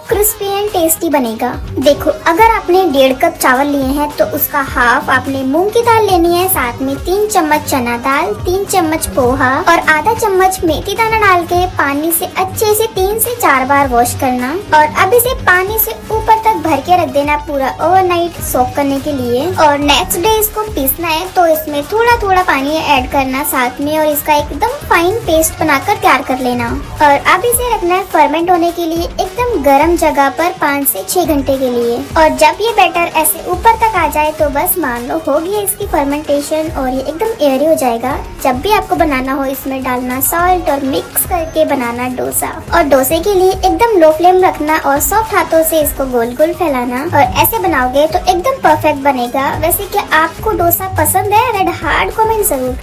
Crispy and tasty बनेगा। देखो, अगर आपने 1.5 कप चावल लिए हैं तो उसका हाफ आपने मूंग की दाल लेनी है, साथ में 3 चम्मच चना दाल, 3 चम्मच पोहा और आधा चम्मच मेथी दाना डाल के पानी से अच्छे से 3 से 4 बार वॉश करना। और अब इसे पानी से ऊपर तक भर के रख देना पूरा ओवरनाइट सोक करने के लिए। और नेक्स्ट डे इसको पीसना है तो इसमें थोड़ा थोड़ा पानी ऐड करना साथ में, और इसका एकदम फाइन पेस्ट बनाकर तैयार कर लेना। और अब इसे रखना है फर्मेंट होने के लिए एकदम गर्म जगह पर 5 से 6 घंटे के लिए। और जब ये बैटर ऐसे ऊपर तक आ जाए तो बस मान लो हो गई इसकी फर्मेंटेशन और ये एकदम एयरी हो जाएगा। जब भी आपको बनाना हो इसमें डालना सॉल्ट और मिक्स करके बनाना डोसा। और डोसे के लिए एकदम लो फ्लेम रखना और सॉफ्ट हाथों से इसको गोल गोल फैलाना, और ऐसे बनाओगे तो एकदम परफेक्ट बनेगा। वैसे क्या आपको डोसा पसंद है? रेड हार्ड कमेंट जरूर।